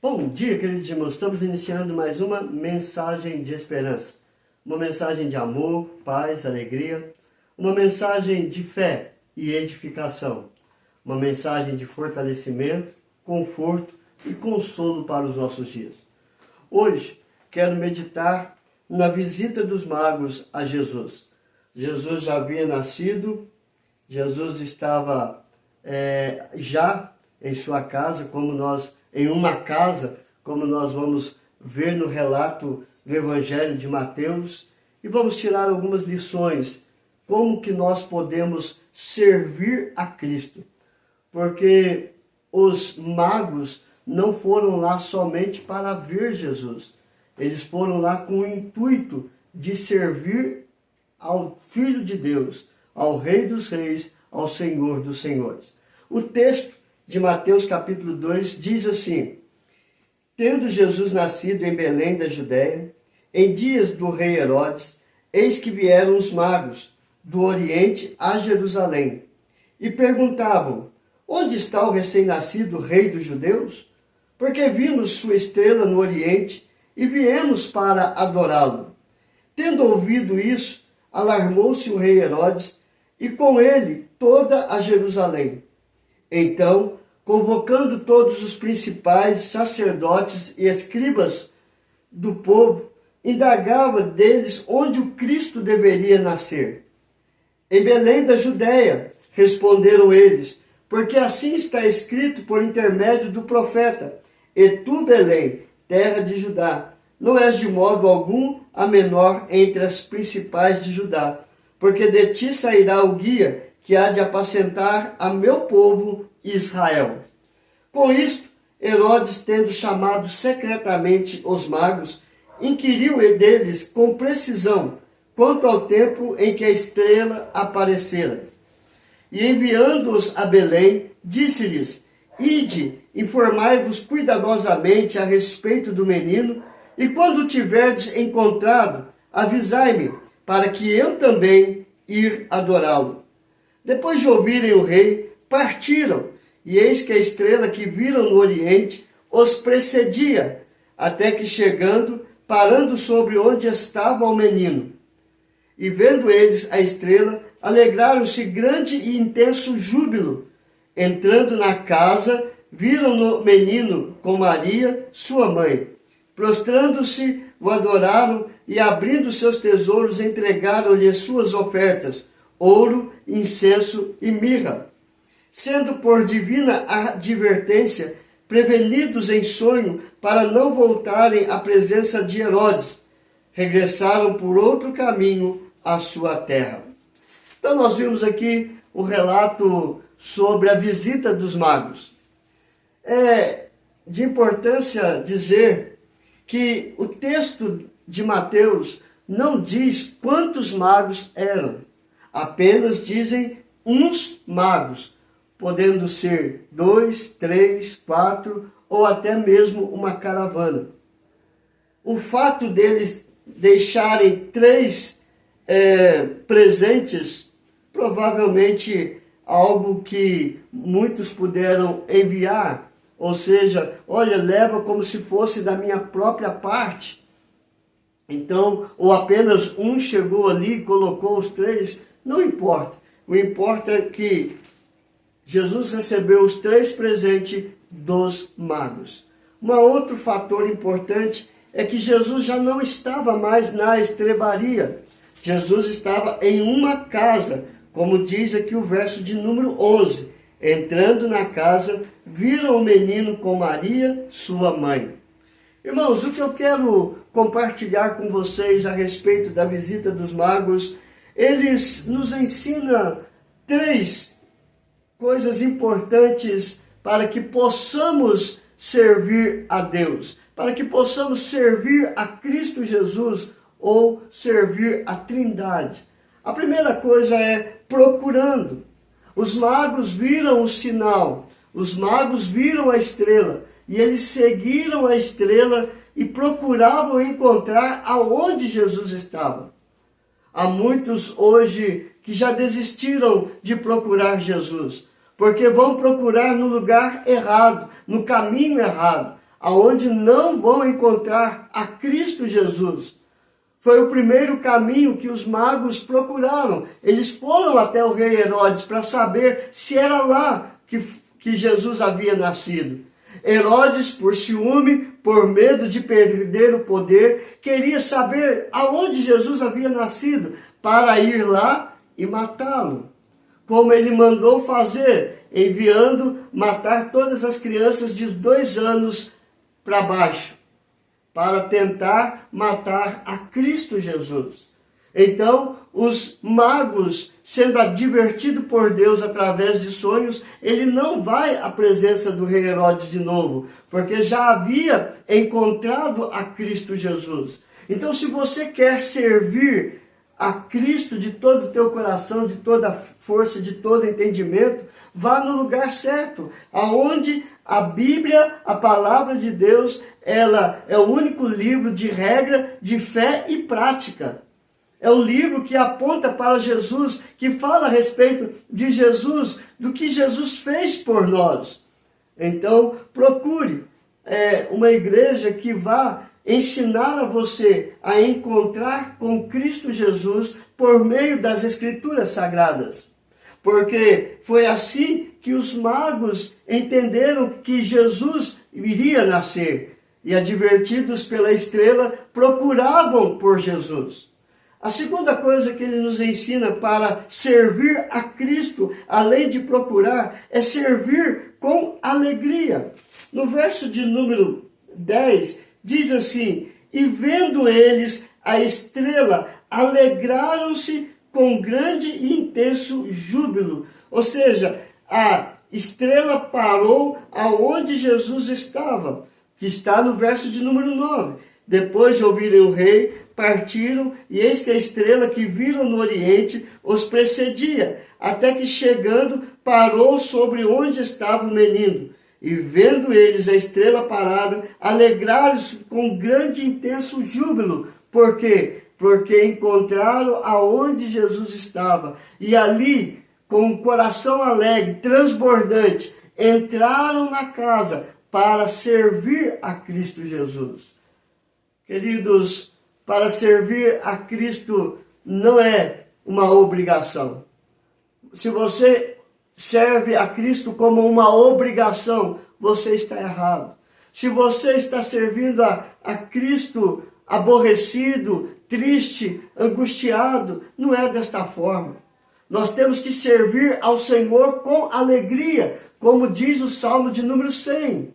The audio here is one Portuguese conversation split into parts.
Bom dia, queridos irmãos. Estamos iniciando mais uma mensagem de esperança. Uma mensagem de amor, paz, alegria. Uma mensagem de fé e edificação. Uma mensagem de fortalecimento, conforto e consolo para os nossos dias. Hoje, quero meditar na visita dos magos a Jesus. Jesus já havia nascido, Jesus estava já em sua casa, em uma casa, como nós vamos ver no relato do Evangelho de Mateus, e vamos tirar algumas lições, como que nós podemos servir a Cristo. Porque os magos não foram lá somente para ver Jesus, eles foram lá com o intuito de servir ao Filho de Deus, ao Rei dos Reis, ao Senhor dos Senhores. O texto de Mateus capítulo 2 diz assim: Tendo Jesus nascido em Belém da Judéia, em dias do rei Herodes, eis que vieram os magos do Oriente a Jerusalém, e perguntavam: Onde está o recém-nascido rei dos judeus? Porque vimos sua estrela no Oriente e viemos para adorá-lo. Tendo ouvido isso, alarmou-se o rei Herodes e com ele toda a Jerusalém. Então, convocando todos os principais sacerdotes e escribas do povo, indagava deles onde o Cristo deveria nascer. Em Belém da Judéia, responderam eles, porque assim está escrito por intermédio do profeta: E tu, Belém, terra de Judá, não és de modo algum a menor entre as principais de Judá, porque de ti sairá o guia que há de apacentar a meu povo Israel. Com isto, Herodes, tendo chamado secretamente os magos, inquiriu deles com precisão quanto ao tempo em que a estrela aparecera. E enviando-os a Belém, disse-lhes: Ide, informai-vos cuidadosamente a respeito do menino, e quando o tiverdes encontrado, avisai-me, para que eu também ir adorá-lo. Depois de ouvirem o rei, partiram, e eis que a estrela que viram no Oriente os precedia, até que chegando, parando sobre onde estava o menino. E vendo eles a estrela, alegraram-se grande e intenso júbilo. Entrando na casa, viram no menino com Maria, sua mãe. Prostrando-se, o adoraram e, abrindo seus tesouros, entregaram-lhe as suas ofertas: ouro, incenso e mirra. Sendo por divina advertência prevenidos em sonho para não voltarem à presença de Herodes, regressaram por outro caminho à sua terra. Então nós vimos aqui o relato sobre a visita dos magos. É de importância dizer que o texto de Mateus não diz quantos magos eram. Apenas dizem uns magos, podendo ser 2, 3, 4 ou até mesmo uma caravana. O fato deles deixarem 3 presentes, provavelmente algo que muitos puderam enviar, ou seja, olha, leva como se fosse da minha própria parte. Então, ou apenas um chegou ali e colocou os 3, não importa. O importa é que Jesus recebeu os 3 presentes dos magos. Um outro fator importante é que Jesus já não estava mais na estrebaria. Jesus estava em uma casa, como diz aqui o verso de número 11. Entrando na casa, viram o menino com Maria, sua mãe. Irmãos, o que eu quero compartilhar com vocês a respeito da visita dos magos, eles nos ensinam 3 coisas importantes para que possamos servir a Deus, para que possamos servir a Cristo Jesus ou servir a Trindade. A primeira coisa é procurando. Os magos viram o sinal, os magos viram a estrela, e eles seguiram a estrela e procuravam encontrar aonde Jesus estava. Há muitos hoje que já desistiram de procurar Jesus, porque vão procurar no lugar errado, no caminho errado. aonde não vão encontrar a Cristo Jesus. Foi o primeiro caminho que os magos procuraram. Eles foram até o rei Herodes para saber se era lá que Jesus havia nascido. Herodes, por ciúme, por medo de perder o poder, queria saber aonde Jesus havia nascido, para ir lá e matá-lo. Como ele mandou fazer, enviando matar todas as crianças de 2 anos para baixo, para tentar matar a Cristo Jesus. Então, os magos, sendo advertidos por Deus através de sonhos, ele não vai à presença do rei Herodes de novo, porque já havia encontrado a Cristo Jesus. Então, se você quer servir a Cristo de todo o teu coração, de toda a força, de todo entendimento, vá no lugar certo, aonde a Bíblia, a palavra de Deus, ela é o único livro de regra, de fé e prática. É o livro que aponta para Jesus, que fala a respeito de Jesus, do que Jesus fez por nós. Então, procure uma igreja que vá ensinar a você a encontrar com Cristo Jesus por meio das Escrituras Sagradas. Porque foi assim que os magos entenderam que Jesus iria nascer. E advertidos pela estrela, procuravam por Jesus. A segunda coisa que ele nos ensina para servir a Cristo, além de procurar, é servir com alegria. No verso de número 10, diz assim: e vendo eles a estrela, alegraram-se com grande e intenso júbilo. Ou seja, a estrela parou aonde Jesus estava, que está no verso de número 9. Depois de ouvirem o rei, partiram, e eis que a estrela que viram no oriente os precedia, até que chegando, parou sobre onde estava o menino. E vendo eles a estrela parada, alegraram-se com grande e intenso júbilo. Por quê? Porque encontraram aonde Jesus estava. E ali, com o coração alegre, transbordante, entraram na casa para servir a Cristo Jesus. Queridos, para servir a Cristo não é uma obrigação. Se você serve a Cristo como uma obrigação, você está errado. Se você está servindo a Cristo aborrecido, triste, angustiado, não é desta forma. Nós temos que servir ao Senhor com alegria, como diz o Salmo de número 100.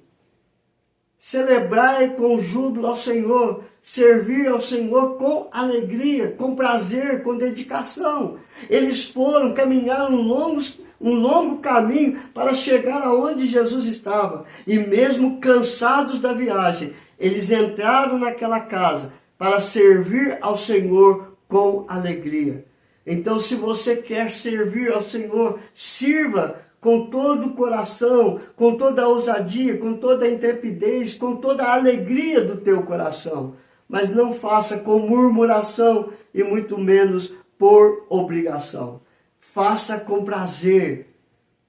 Celebrai com júbilo ao Senhor, servir ao Senhor com alegria, com prazer, com dedicação. Eles caminharam um longo caminho para chegar aonde Jesus estava. E mesmo cansados da viagem, eles entraram naquela casa para servir ao Senhor com alegria. Então, se você quer servir ao Senhor, sirva com todo o coração, com toda a ousadia, com toda a intrepidez, com toda a alegria do teu coração. Mas não faça com murmuração e muito menos por obrigação. Faça com prazer,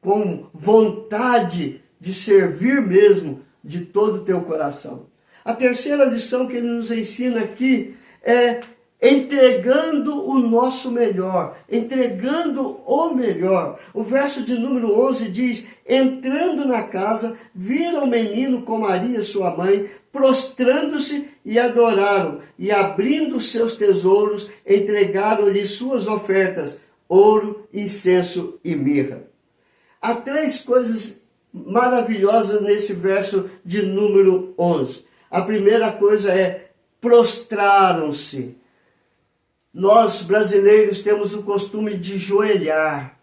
com vontade de servir mesmo de todo o teu coração. A terceira lição que ele nos ensina aqui é entregando o nosso melhor, entregando o melhor. O verso de número 11 diz: entrando na casa, viram o menino com Maria, sua mãe, prostrando-se e adoraram, e abrindo seus tesouros, entregaram-lhe suas ofertas, ouro, incenso e mirra. Há 3 coisas maravilhosas nesse verso de número 11. A primeira coisa é prostraram-se. Nós, brasileiros, temos o costume de joelhar.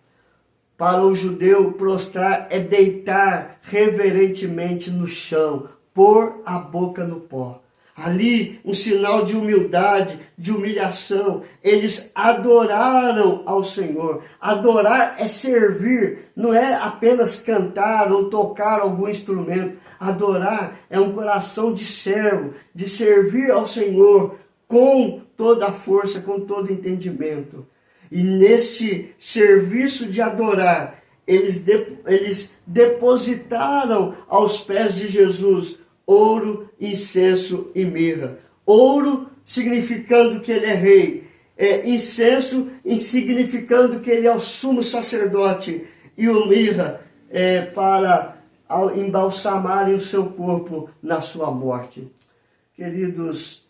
Para o judeu, prostrar é deitar reverentemente no chão, pôr a boca no pó. Ali, um sinal de humildade, de humilhação. Eles adoraram ao Senhor. Adorar é servir, não é apenas cantar ou tocar algum instrumento. Adorar é um coração de servo, de servir ao Senhor com toda a força, com todo entendimento. E nesse serviço de adorar, eles depositaram aos pés de Jesus ouro, incenso e mirra. Ouro significando que ele é rei, incenso significando que ele é o sumo sacerdote, e o mirra para embalsamarem o seu corpo na sua morte. Queridos,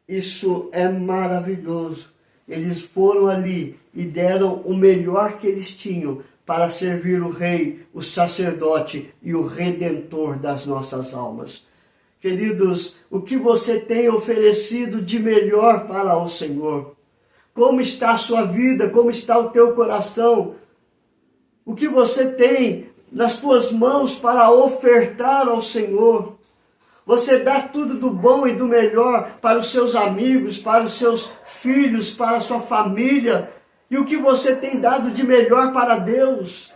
isso é maravilhoso. Eles foram ali e deram o melhor que eles tinham para servir o rei, o sacerdote e o redentor das nossas almas. Queridos, o que você tem oferecido de melhor para o Senhor? Como está a sua vida? Como está o teu coração? O que você tem nas tuas mãos para ofertar ao Senhor? Você dá tudo do bom e do melhor para os seus amigos, para os seus filhos, para a sua família. E o que você tem dado de melhor para Deus?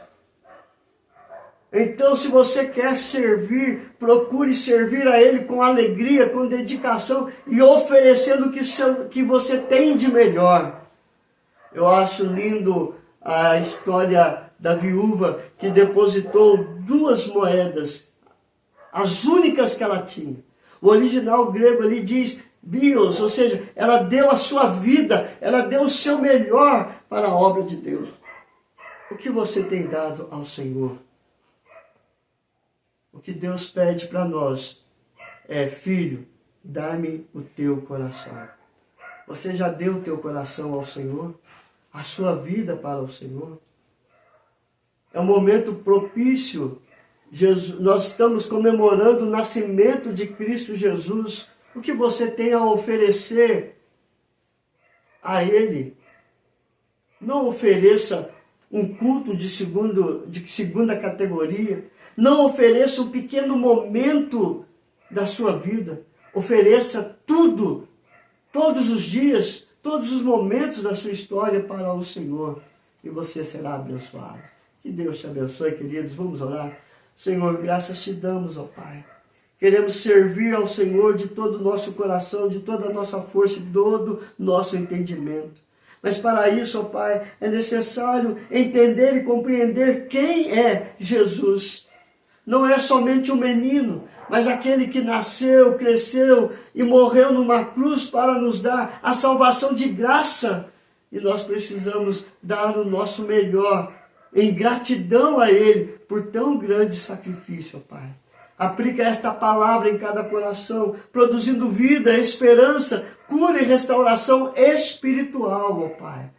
Então, se você quer servir, procure servir a Ele com alegria, com dedicação e oferecendo o que você tem de melhor. Eu acho lindo a história da viúva que depositou 2 moedas, as únicas que ela tinha. O original grego ali diz bios, ou seja, ela deu a sua vida, ela deu o seu melhor para a obra de Deus. O que você tem dado ao Senhor? O que Deus pede para nós é: filho, dá-me o teu coração. Você já deu o teu coração ao Senhor? A sua vida para o Senhor? É um momento propício. Nós estamos comemorando o nascimento de Cristo Jesus. O que você tem a oferecer a Ele? Não ofereça um culto de segunda categoria. Não ofereça um pequeno momento da sua vida. Ofereça tudo, todos os dias, todos os momentos da sua história para o Senhor. E você será abençoado. Que Deus te abençoe, queridos. Vamos orar. Senhor, graças te damos, ó Pai. Queremos servir ao Senhor de todo o nosso coração, de toda a nossa força, de todo o nosso entendimento. Mas para isso, ó Pai, é necessário entender e compreender quem é Jesus. Não é somente um menino, mas aquele que nasceu, cresceu e morreu numa cruz para nos dar a salvação de graça. E nós precisamos dar o nosso melhor em gratidão a Ele por tão grande sacrifício, ó Pai. Aplica esta palavra em cada coração, produzindo vida, esperança, cura e restauração espiritual, ó Pai.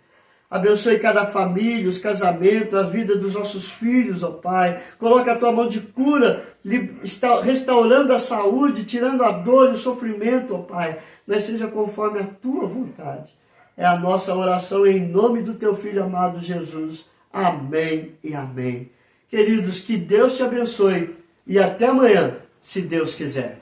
Abençoe cada família, os casamentos, a vida dos nossos filhos, ó Pai. Coloca a tua mão de cura, restaurando a saúde, tirando a dor e o sofrimento, ó Pai. Mas seja conforme a tua vontade. É a nossa oração em nome do teu Filho amado Jesus. Amém e amém. Queridos, que Deus te abençoe e até amanhã, se Deus quiser.